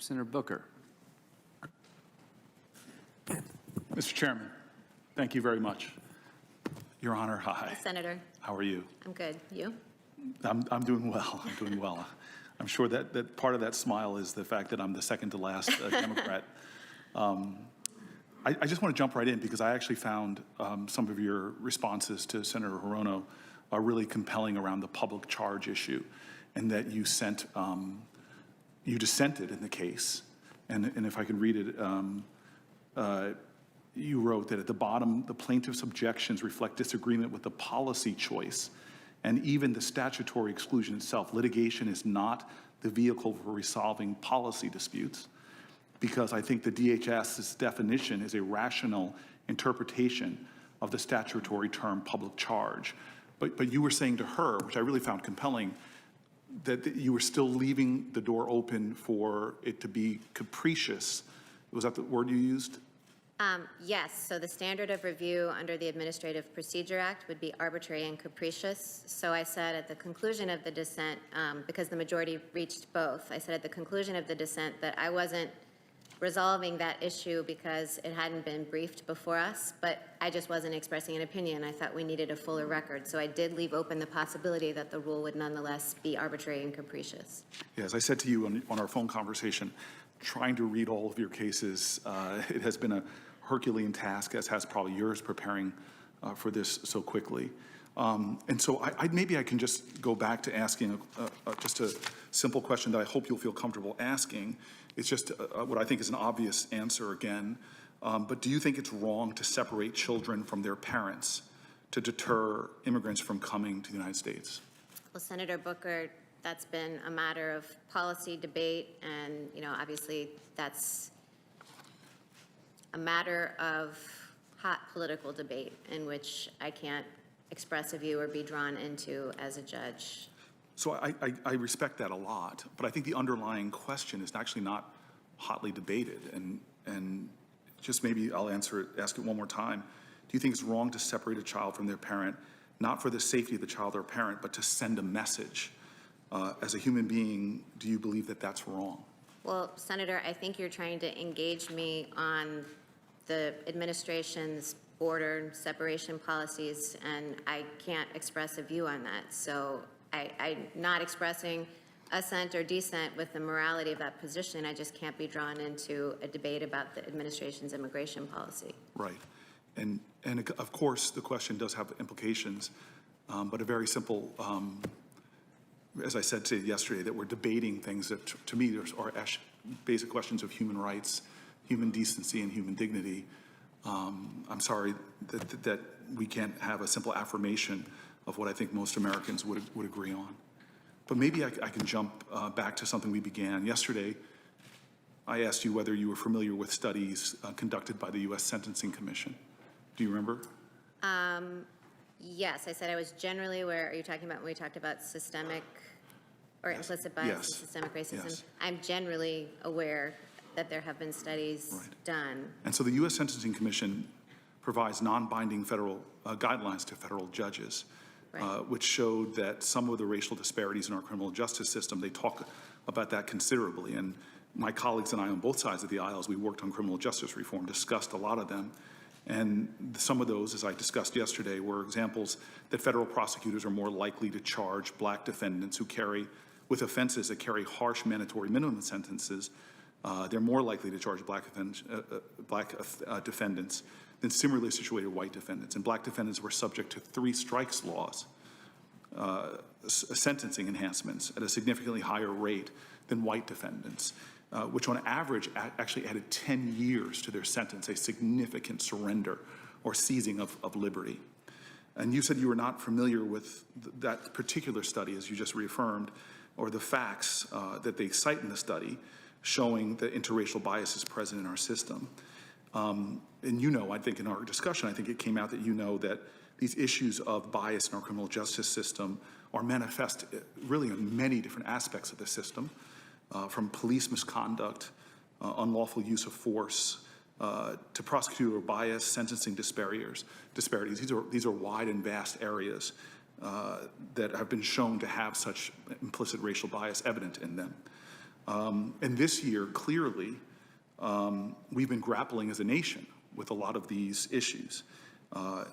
Senator Booker. Mr. Chairman, thank you very much. Your Honor, hi. Senator. How are you? I'm good. You? I'm doing well. I'm doing well. I'm sure that part of that smile is the fact that I'm the second to last Democrat. I just want to jump right in because I actually found some of your responses to Senator Hirono are really compelling around the public charge issue, and that you dissented in the case. And if I could read it, you wrote that at the bottom, the plaintiff's objections reflect disagreement with the policy choice and even the statutory exclusion itself. Litigation is not the vehicle for resolving policy disputes, because I think the DHS's definition is a rational interpretation of the statutory term public charge. But you were saying to her, which I really found compelling, that you were still leaving the door open for it to be capricious. Was that the word you used? Yes. So the standard of review under the Administrative Procedure Act would be arbitrary and capricious. So I said at the conclusion of the dissent, because the majority reached both, I said at the conclusion of the dissent that I wasn't resolving that issue because it hadn't been briefed before us, but I just wasn't expressing an opinion. I thought we needed a fuller record. So I did leave open the possibility that the rule would nonetheless be arbitrary and capricious. Yeah, as I said to you on our phone conversation, trying to read all of your cases, it has been a Herculean task, as has probably yours, preparing for this so quickly. And so maybe I can just go back to asking just a simple question that I hope you'll feel comfortable asking. It's just what I think is an obvious answer again. But do you think it's wrong to separate children from their parents to deter immigrants from coming to the United States? Well, Senator Booker, that's been a matter of policy debate, and obviously that's a matter of hot political debate in which I can't express a view or be drawn into as a judge. So I respect that a lot, but I think the underlying question is actually not hotly debated, and just maybe I'll ask it one more time. Do you think it's wrong to separate a child from their parent, not for the safety of the child or parent, but to send a message? As a human being, do you believe that that's wrong? Well, Senator, I think you're trying to engage me on the administration's border separation policies, and I can't express a view on that. So I'm not expressing assent or dissent with the morality of that position. I just can't be drawn into a debate about the administration's immigration policy. Right. And of course, the question does have implications, but a very simple, as I said to you yesterday, that we're debating things that to me are basic questions of human rights, human decency, and human dignity. I'm sorry that we can't have a simple affirmation of what I think most Americans would agree on. But maybe I can jump back to something we began. Yesterday, I asked you whether you were familiar with studies conducted by the U.S. Sentencing Commission. Do you remember? Yes, I said I was generally aware. Are you talking about when we talked about systemic or implicit bias and systemic racism? Yes. I'm generally aware that there have been studies done. And so the U.S. Sentencing Commission provides non-binding federal guidelines to federal judges, which showed that some of the racial disparities in our criminal justice system, they talk about that considerably. And my colleagues and I on both sides of the aisle, as we worked on criminal justice reform, discussed a lot of them. And some of those, as I discussed yesterday, were examples that federal prosecutors are more likely to charge black defendants who carry, with offenses that carry harsh mandatory minimum sentences. They're more likely to charge black defendants than similarly situated white defendants. And black defendants were subject to 3 strikes laws, sentencing enhancements at a significantly higher rate than white defendants, which on average actually added 10 years to their sentence, a significant surrender or seizing of liberty. And you said you were not familiar with that particular study, as you just reaffirmed, or the facts that they cite in the study showing that interracial bias is present in our system. And I think in our discussion, I think it came out that that these issues of bias in our criminal justice system are manifest really in many different aspects of the system, from police misconduct, unlawful use of force, to prosecutorial bias, sentencing disparities. These are wide and vast areas that have been shown to have such implicit racial bias evident in them. And this year, clearly, we've been grappling as a nation with a lot of these issues.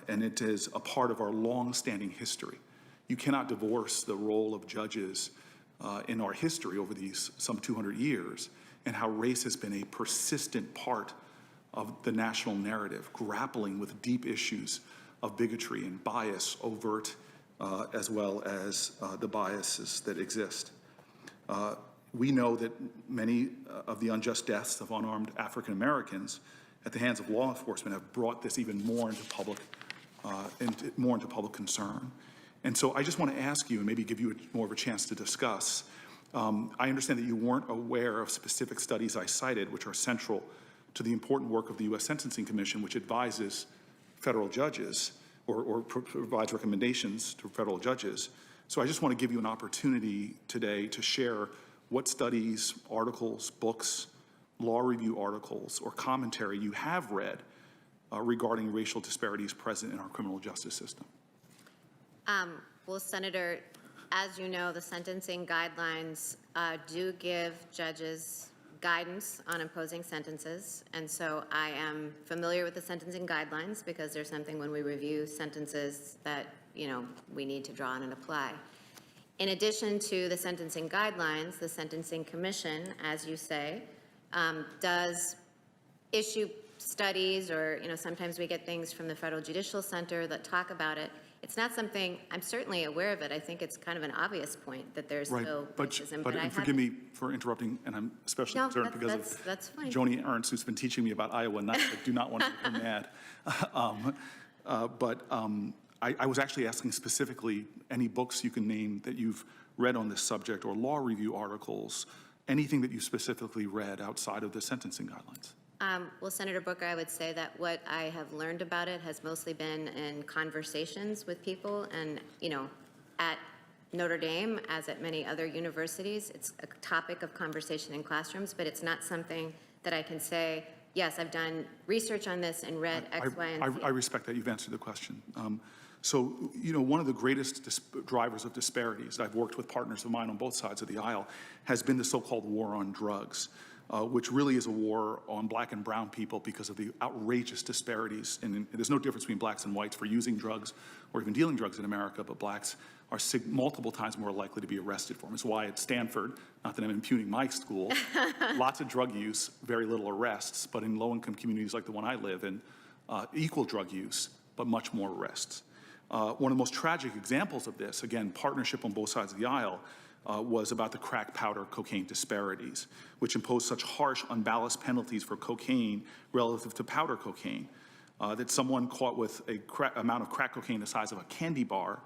And it is a part of our long-standing history. You cannot divorce the role of judges in our history over these some 200 years, and how race has been a persistent part of the national narrative, grappling with deep issues of bigotry and bias, overt as well as the biases that exist. We know that many of the unjust deaths of unarmed African Americans at the hands of law enforcement have brought this even more into public concern. And so I just want to ask you, and maybe give you more of a chance to discuss. I understand that you weren't aware of specific studies I cited, which are central to the important work of the U.S. Sentencing Commission, which advises federal judges or provides recommendations to federal judges. So I just want to give you an opportunity today to share what studies, articles, books, law review articles, or commentary you have read regarding racial disparities present in our criminal justice system. Well, Senator, as you know, the sentencing guidelines do give judges guidance on imposing sentences, and so I am familiar with the sentencing guidelines because there's something when we review sentences that, you know, we need to draw on and apply. In addition to the sentencing guidelines, the Sentencing Commission, as you say, does issue studies, or, you know, sometimes we get things from the Federal Judicial Center that talk about it. It's not something, I'm certainly aware of it. I think it's kind of an obvious point that there's no racism. But forgive me for interrupting, and I'm especially concerned because of that's fine. Joni Ernst, who's been teaching me about Iowa, and I do not want to become mad. I was actually asking specifically any books you can name that you've read on this subject, or law review articles, anything that you specifically read outside of the sentencing guidelines. Well, Senator Booker, I would say that what I have learned about it has mostly been in conversations with people, and, you know, at Notre Dame, as at many other universities, it's a topic of conversation in classrooms, but it's not something that I can say, yes, I've done research on this and read X, Y, and Z. I respect that you've answered the question. So, you know, one of the greatest drivers of disparities, I've worked with partners of mine on both sides of the aisle, has been the so-called war on drugs, which really is a war on black and brown people because of the outrageous disparities. And there's no difference between blacks and whites for using drugs or even dealing drugs in America, but blacks are multiple times more likely to be arrested for them. It's why at Stanford, not that I'm impugning my school, lots of drug use, very little arrests, but in low-income communities like the one I live in, equal drug use, but much more arrests. One of the most tragic examples of this, again, partnership on both sides of the aisle, was about the crack powder cocaine disparities, which imposed such harsh, unbalanced penalties for cocaine relative to powder cocaine, that someone caught with a amount of crack cocaine the size of a candy bar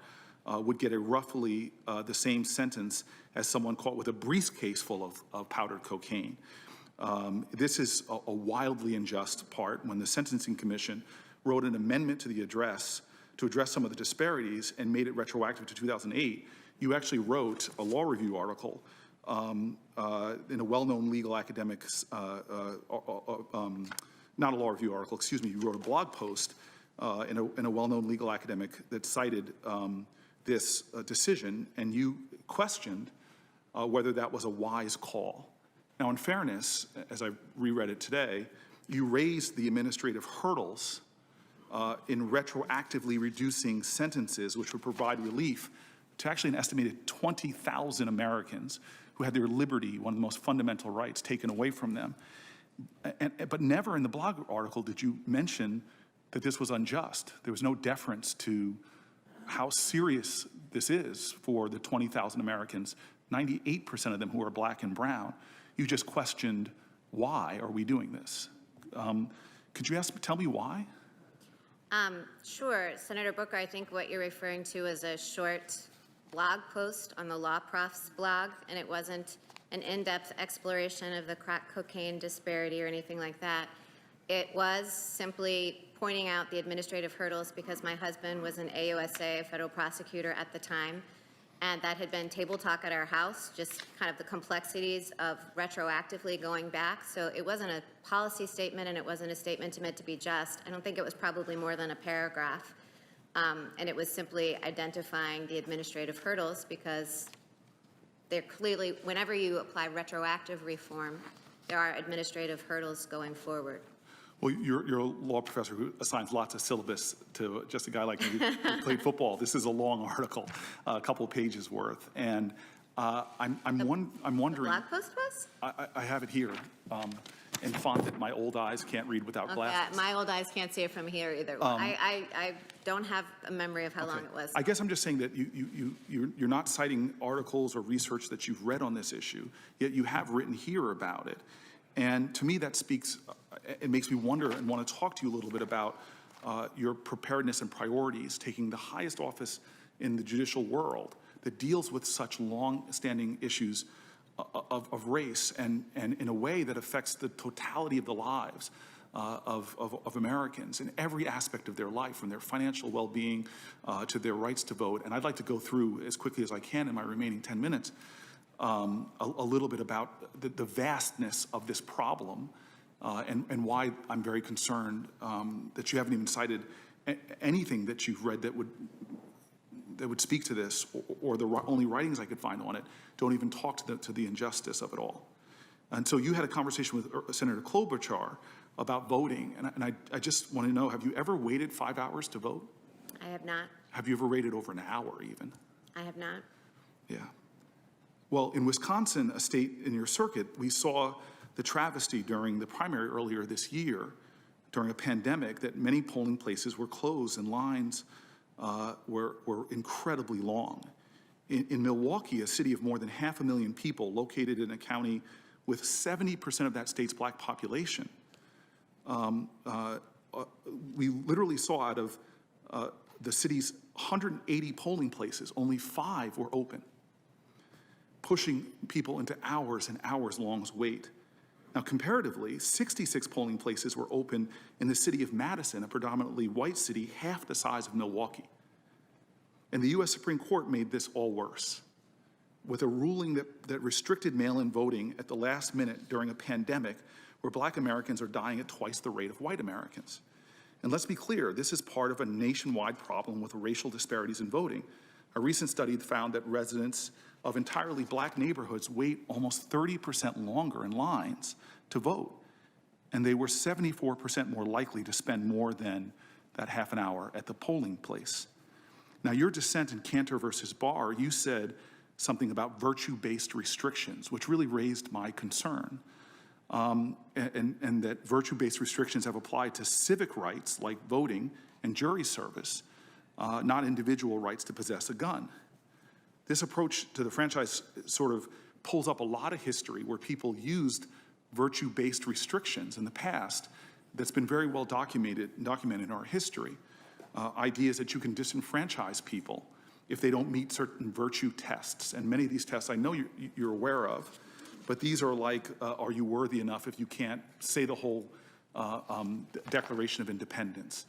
would get a roughly the same sentence as someone caught with a briefcase full of powdered cocaine. This is a wildly unjust part. When the Sentencing Commission wrote an amendment to the address to address some of the disparities and made it retroactive to 2008, you actually wrote a law review article in a well-known legal academic, not a law review article, excuse me, you wrote a blog post in a well-known legal academic that cited this decision, and you questioned whether that was a wise call. Now, in fairness, as I reread it today, you raised the administrative hurdles in retroactively reducing sentences, which would provide relief to actually an estimated 20,000 Americans who had their liberty, one of the most fundamental rights, taken away from them. But never in the blog article did you mention that this was unjust. There was no deference to how serious this is for the 20,000 Americans, 98% of them who are black and brown. You just questioned, why are we doing this? Could you tell me why? Sure, Senator Booker, I think what you're referring to is a short blog post on the Law Prof's blog, and it wasn't an in-depth exploration of the crack cocaine disparity or anything like that. It was simply pointing out the administrative hurdles because my husband was an AUSA, a federal prosecutor at the time, and that had been table talk at our house, just kind of the complexities of retroactively going back. So it wasn't a policy statement, and it wasn't a statement meant to be just. I don't think it was probably more than a paragraph. And it was simply identifying the administrative hurdles because they're clearly, whenever you apply retroactive reform, there are administrative hurdles going forward. Well, you're a law professor who assigns lots of syllabus to just a guy like me who played football. This is a long article, a couple of pages worth, and I'm wondering. The blog post was? I have it here in font that my old eyes can't read without glasses. My old eyes can't see it from here either. I don't have a memory of how long it was. I guess I'm just saying that you're not citing articles or research that you've read on this issue, yet you have written here about it. And to me, that speaks, it makes me wonder and want to talk to you a little bit about your preparedness and priorities, taking the highest office in the judicial world that deals with such long-standing issues of race and in a way that affects the totality of the lives of Americans in every aspect of their life, from their financial well-being to their rights to vote. And I'd like to go through as quickly as I can in my remaining 10 minutes a little bit about the vastness of this problem and why I'm very concerned that you haven't even cited anything that you've read that would speak to this, or the only writings I could find on it don't even talk to the injustice of it all. And so you had a conversation with Senator Klobuchar about voting, and I just want to know, have you ever waited 5 hours to vote? I have not. Have you ever waited over an hour even? I have not. Yeah. Well, in Wisconsin, a state in your circuit, we saw the travesty during the primary earlier this year, during a pandemic, that many polling places were closed and lines were incredibly long. In Milwaukee, a city of more than 500,000 people located in a county with 70% of that state's black population, we literally saw out of the city's 180 polling places, only 5 were open, pushing people into hours and hours long wait. Now, comparatively, 66 polling places were open in the city of Madison, a predominantly white city, half the size of Milwaukee. And the U.S. Supreme Court made this all worse with a ruling that restricted mail-in voting at the last minute during a pandemic where black Americans are dying at twice the rate of white Americans. And let's be clear, this is part of a nationwide problem with racial disparities in voting. A recent study found that residents of entirely black neighborhoods wait almost 30% longer in lines to vote. And they were 74% more likely to spend more than that half an hour at the polling place. Now, your dissent in Cantor versus Barr, you said something about virtue-based restrictions, which really raised my concern. And that virtue-based restrictions have applied to civic rights like voting and jury service, not individual rights to possess a gun. This approach to the franchise sort of pulls up a lot of history where people used virtue-based restrictions in the past that's been very well documented in our history. Ideas that you can disenfranchise people if they don't meet certain virtue tests. And many of these tests I know you're aware of, but these are like, are you worthy enough if you can't say the whole Declaration of Independence?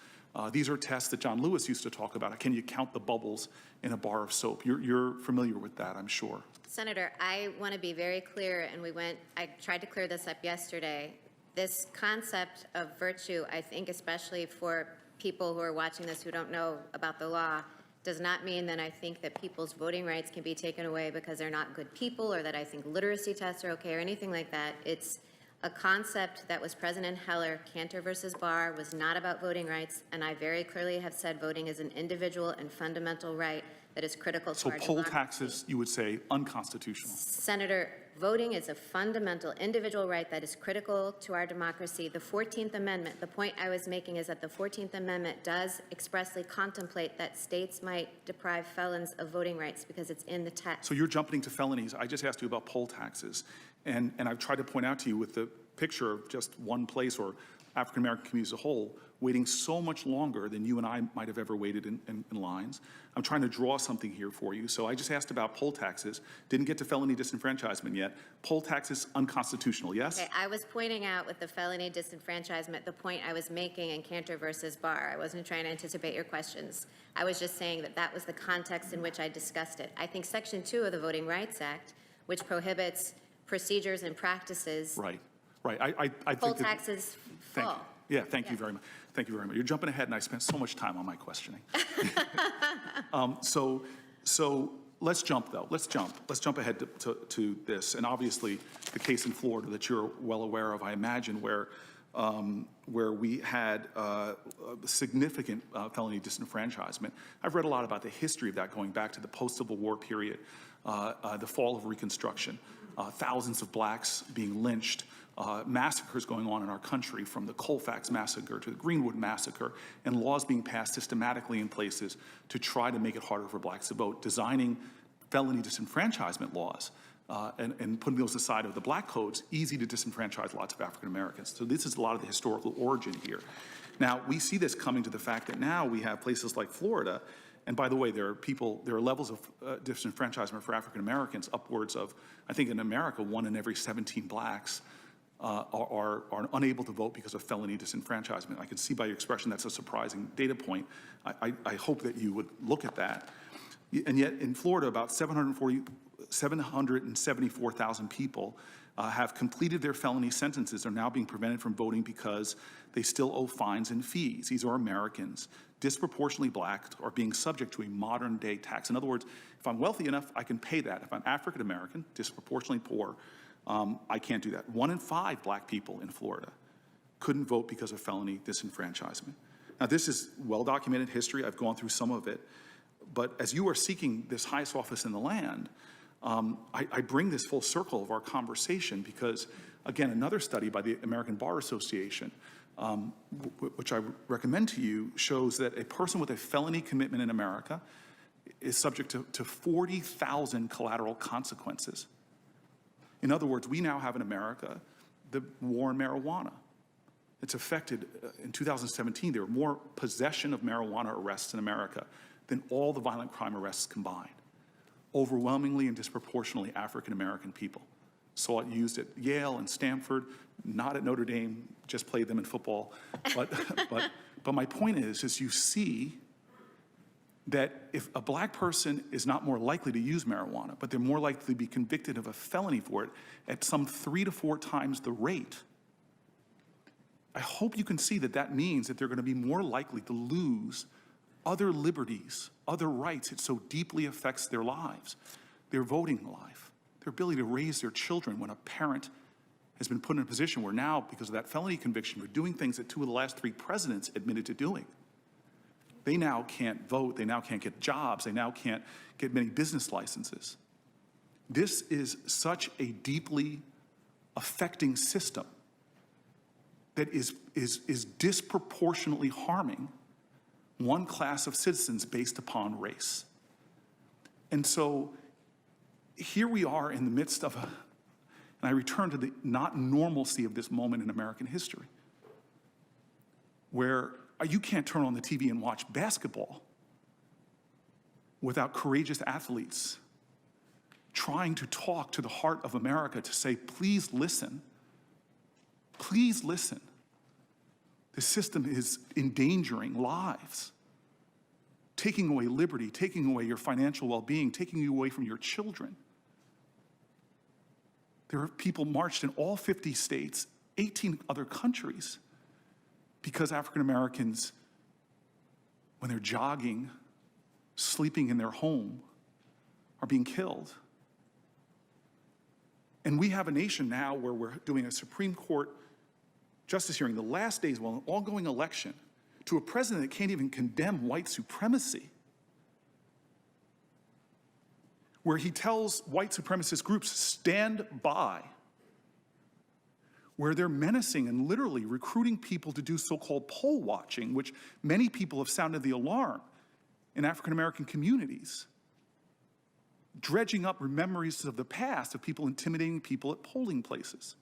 These are tests that John Lewis used to talk about. Can you count the bubbles in a bar of soap? You're familiar with that, I'm sure. Senator, I want to be very clear, and I tried to clear this up yesterday. This concept of virtue, I think especially for people who are watching this who don't know about the law, does not mean that I think that people's voting rights can be taken away because they're not good people, or that I think literacy tests are okay, or anything like that. It's a concept that was present in Heller. Cantor versus Barr was not about voting rights, and I very clearly have said voting is an individual and fundamental right that is critical to our democracy. So poll taxes, you would say, unconstitutional? Senator, voting is a fundamental individual right that is critical to our democracy. The 14th Amendment, the point I was making is that the 14th Amendment does expressly contemplate that states might deprive felons of voting rights because it's in the text. So you're jumping to felonies. I just asked you about poll taxes. And I've tried to point out to you with the picture of just one place or African-American community as a whole, waiting so much longer than you and I might have ever waited in lines. I'm trying to draw something here for you. So I just asked about poll taxes. Didn't get to felony disenfranchisement yet. Poll taxes, unconstitutional, yes? Okay, I was pointing out with the felony disenfranchisement the point I was making in Cantor versus Barr. I wasn't trying to anticipate your questions. I was just saying that that was the context in which I discussed it. I think Section 2 of the Voting Rights Act, which prohibits procedures and practices. Right. I Poll think taxes thank fall. you. Yeah, thank you very much. Thank you very much. You're jumping ahead, and I spent so much time on my questioning. So let's jump, though. Let's jump. Let's jump ahead to this. And obviously, the case in Florida that you're well aware of, I imagine, where we had significant felony disenfranchisement. I've read a lot about the history of that going back to the post-Civil War period, the fall of Reconstruction, thousands of blacks being lynched, massacres going on in our country, from the Colfax massacre to the Greenwood massacre, and laws being passed systematically in places to try to make it harder for blacks to vote, designing felony disenfranchisement laws and putting those aside of the black codes, easy to disenfranchise lots of African Americans. So this is a lot of the historical origin here. Now, we see this coming to the fact that now we have places like Florida, and by the way, there are levels of disenfranchisement for African Americans upwards of, I think in America, 1 in every 17 blacks are unable to vote because of felony disenfranchisement. I can see by your expression that's a surprising data point. I hope that you would look at that. And yet in Florida, about 774,000 people have completed their felony sentences, are now being prevented from voting because they still owe fines and fees. These are Americans, disproportionately black, are being subject to a modern day tax. In other words, if I'm wealthy enough, I can pay that. If I'm African American, disproportionately poor, I can't do that. 1 in 5 black people in Florida couldn't vote because of felony disenfranchisement. Now, this is well-documented history. I've gone through some of it. But as you are seeking this highest office in the land, I bring this full circle of our conversation because, again, another study by the American Bar Association, which I recommend to you, shows that a person with a felony commitment in America is subject to 40,000 collateral consequences. In other words, we now have in America the war on marijuana. It's affected, in 2017, there were more possession of marijuana arrests in America than all the violent crime arrests combined. Overwhelmingly and disproportionately African-American people. Saw it used at Yale and Stanford, not at Notre Dame, just played them in football. But my point is you see that if a black person is not more likely to use marijuana, but they're more likely to be convicted of a felony for it at some 3 to 4 times the rate, I hope you can see that that means that they're going to be more likely to lose other liberties, other rights. It so deeply affects their lives, their voting life, their ability to raise their children when a parent has been put in a position where now, because of that felony conviction, we're doing things that 2 of the last 3 presidents admitted to doing. They now can't vote, they now can't get jobs, they now can't get many business licenses. This is such a deeply affecting system that is disproportionately harming one class of citizens based upon race. And so here we are in the midst of and I return to the not normalcy of this moment in American history, where you can't turn on the TV and watch basketball without courageous athletes trying to talk to the heart of America to say, please listen. Please listen. The system is endangering lives, taking away liberty, taking away your financial well-being, taking you away from your children. There are people marched in all 50 states, 18 other countries, because African Americans, when they're jogging, sleeping in their home, are being killed. And we have a nation now where we're doing a Supreme Court justice hearing, the last days of an ongoing election, to a president that can't even condemn white supremacy, where he tells white supremacist groups, stand by, where they're menacing and literally recruiting people to do so-called poll watching, which many people have sounded the alarm in African-American communities, dredging up memories of the past of people intimidating people at polling places.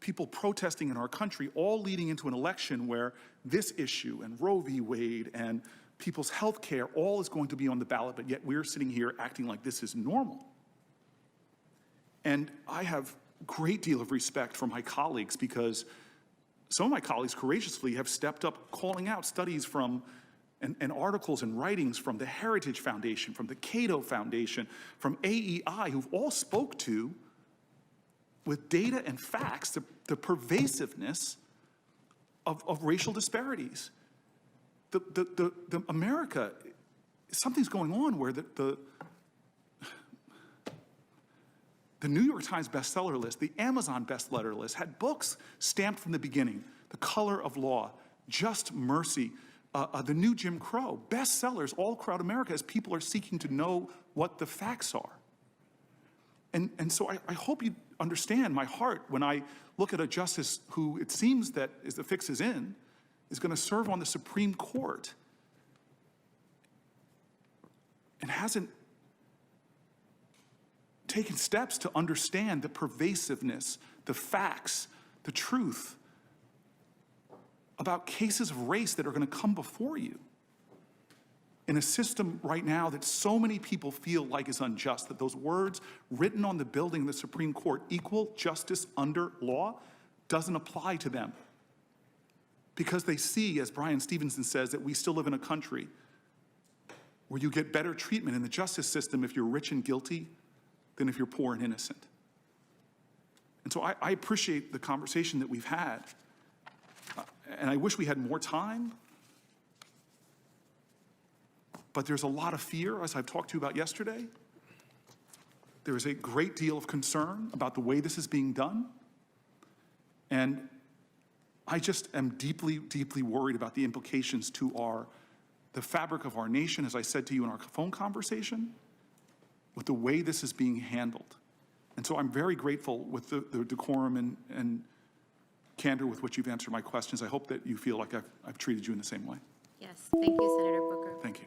People protesting in our country, all leading into an election where this issue and Roe v. Wade and people's health care, all is going to be on the ballot, but yet we're sitting here acting like this is normal. And I have a great deal of respect for my colleagues because some of my colleagues courageously have stepped up calling out studies from and articles and writings from the Heritage Foundation, from the Cato Foundation, from AEI, who've all spoke to, with data and facts, the pervasiveness of racial disparities. America something's going on where the New York Times bestseller list, the Amazon bestseller list had books stamped from the beginning, The Color of Law, Just Mercy, The New Jim Crow, bestsellers all throughout America as people are seeking to know what the facts are. And so I hope you understand my heart when I look at a justice who it seems that, as the fix is in, is going to serve on the Supreme Court and hasn't taken steps to understand the pervasiveness, the facts, the truth about cases of race that are going to come before you in a system right now that so many people feel like is unjust, that those words written on the building of the Supreme Court, equal justice under law, doesn't apply to them. Because they see, as Brian Stevenson says, that we still live in a country where you get better treatment in the justice system if you're rich and guilty than if you're poor and innocent. And so I appreciate the conversation that we've had. And I wish we had more time. But there's a lot of fear, as I've talked to you about yesterday. There is a great deal of concern about the way this is being done. And I just am deeply, deeply worried about the implications to the fabric of our nation, as I said to you in our phone conversation, with the way this is being handled. And so I'm very grateful with the decorum and candor with which you've answered my questions. I hope that you feel like I've treated you in the same way. Yes, thank you, Senator Booker. Thank you.